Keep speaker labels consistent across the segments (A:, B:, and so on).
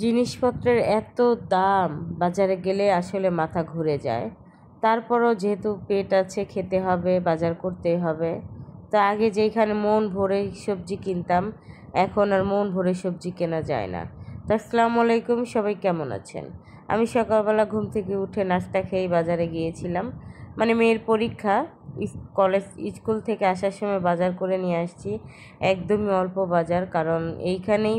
A: জিনিসপত্রের এত দাম, বাজারে গেলে আসলে মাথা ঘুরে যায়। তারপরও যেহেতু পেট আছে, খেতে হবে, বাজার করতেই হবে। তো আগে যেখানে মন ভরে সবজি কিনতাম, এখন আর মন ভরে সবজি কেনা যায় না। তো আসসালামু আলাইকুম, সবাই কেমন আছেন? আমি সকালবেলা ঘুম থেকে উঠে নাস্তা খেয়েই বাজারে গিয়েছিলাম। মানে মেয়ের পরীক্ষা, স্কুল থেকে আসার সময় বাজার করে নিয়ে আসছি। একদমই অল্প বাজার, কারণ এইখানেই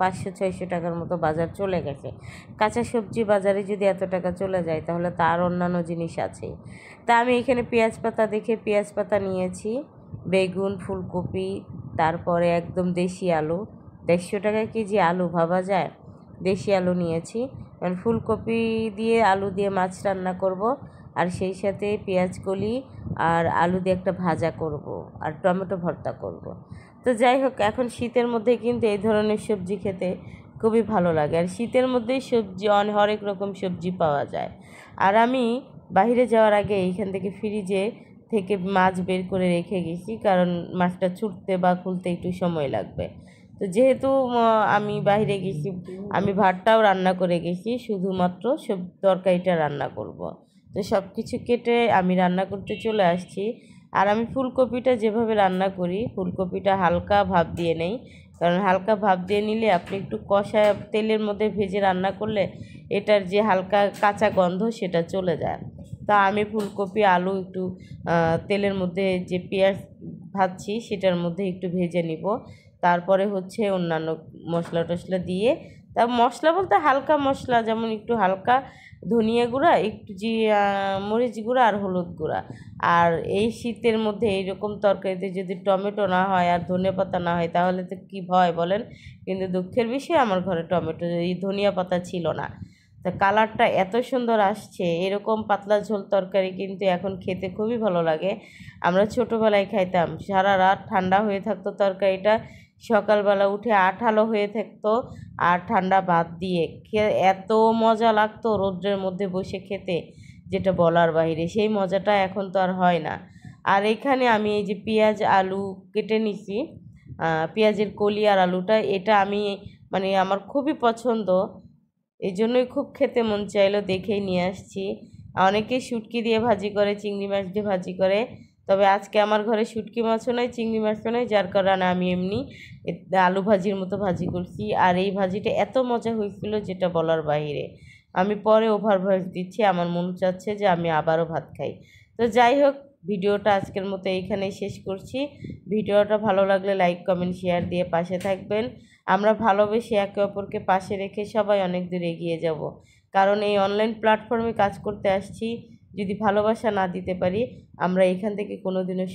A: 500-600 টাকার মতো বাজার চলে গেছে। কাঁচা সবজি বাজারে যদি এত টাকা চলে যায়, তাহলে তার অন্যান্য জিনিস আছেই। তা আমি এখানে পেঁয়াজ পাতা দেখে পেঁয়াজ পাতা নিয়েছি, বেগুন, ফুলকপি, তারপরে একদম দেশি আলু। 150 টাকা কেজি আলু, ভাবা যায়। দেশি আলু নিয়েছি, কারণ ফুলকপি দিয়ে আলু দিয়ে মাছ রান্না করব, আর সেই সাথে পেঁয়াজ কলি আর আলু দিয়ে একটা ভাজা করব, আর টমেটো ভর্তা করব। তো যাই হোক, এখন শীতের মধ্যে কিন্তু এই ধরনের সবজি খেতে খুবই ভালো লাগে, আর শীতের মধ্যেই সবজি হরেক রকম সবজি পাওয়া যায়। আর আমি বাইরে যাওয়ার আগে এইখান থেকে ফ্রিজে থেকে মাছ বের করে রেখে গেছি, কারণ মাছটা ছুটতে বা খুলতে একটু সময় লাগবে। তো যেহেতু আমি বাইরে গেছি, আমি ভাতটাও রান্না করে গেছি, শুধুমাত্র তরকারিটা রান্না করব। তো সব কিছু কেটে আমি রান্না করতে চলে আসছি। আর আমি ফুলকপিটা যেভাবে রান্না করি, ফুলকপিটা হালকা ভাপ দিয়ে নেই, কারণ হালকা ভাপ দিয়ে নিলে আপনি একটু কষা তেলের মধ্যে ভেজে রান্না করলে এটার যে হালকা কাঁচা গন্ধ সেটা চলে যায়। তা আমি ফুলকপি আলু একটু তেলের মধ্যে যে পেঁয়াজ ভাজছি সেটার মধ্যে একটু ভেজে নিব। তারপরে হচ্ছে অন্যান্য মশলা টশলা দিয়ে, তা মশলা বলতে হালকা মশলা, যেমন একটু হালকা ধনিয়া গুঁড়া, একটু মরিচ গুঁড়া আর হলুদ গুঁড়া। আর এই শীতের মধ্যে এইরকম তরকারিতে যদি টমেটো না হয় আর ধনিয়া পাতা না হয়, তাহলে তো কী ভয় বলেন। কিন্তু দুঃখের বিষয়, আমার ঘরে টমেটো এই ধনিয়া পাতা ছিল না। তা কালারটা এত সুন্দর আসছে, এরকম পাতলা ঝোল তরকারি কিন্তু এখন খেতে খুবই ভালো লাগে। আমরা ছোটোবেলায় খাইতাম, সারা রাত ঠান্ডা হয়ে থাকতো তরকারিটা, সকালবেলা উঠে আঠালো হয়ে থাকতো, আর ঠান্ডা ভাত দিয়ে এত মজা লাগতো রৌদ্রের মধ্যে বসে খেতে, যেটা বলার বাইরে। সেই মজাটা এখন তো আর হয় না। আর এখানে আমি এই যে পেঁয়াজ আলু কেটে নিছি, পেঁয়াজের কলি আর আলুটা, এটা আমি মানে আমার খুবই পছন্দ, এই জন্যই খুব খেতে মন চাইলো, দেখেই নিয়ে আসছি। অনেকেই শুটকি দিয়ে ভাজি করে, চিংড়ি মাছ দিয়ে ভাজি করে, তবে আজকে আমার ঘরে শুটকি মাছও নয়, চিংড়ি মাছও নয়, যার কারণে আমি এমনি আলু ভাজির মতো ভাজি করছি। আর এই ভাজিটা এত মজা হয়েছিল, যেটা বলার বাইরে। আমি পরে ওভার ভয়েস দিচ্ছি, আমার মন চাচ্ছে যে আমি আবারও ভাত খাই। তো যাই হোক, ভিডিওটা আজকের মতো এইখানেই শেষ করছি। ভিডিওটা ভালো লাগলে লাইক কমেন্ট শেয়ার দিয়ে পাশে থাকবেন। আমরা ভালোবেসে একে অপরকে পাশে রেখে সবাই অনেক দূর এগিয়ে যাব, কারণ এই অনলাইন প্ল্যাটফর্মে কাজ করতে আসছি, যদি ভালোবাসা না দিতে পারি, আমরা এখান থেকে কোনোদিনও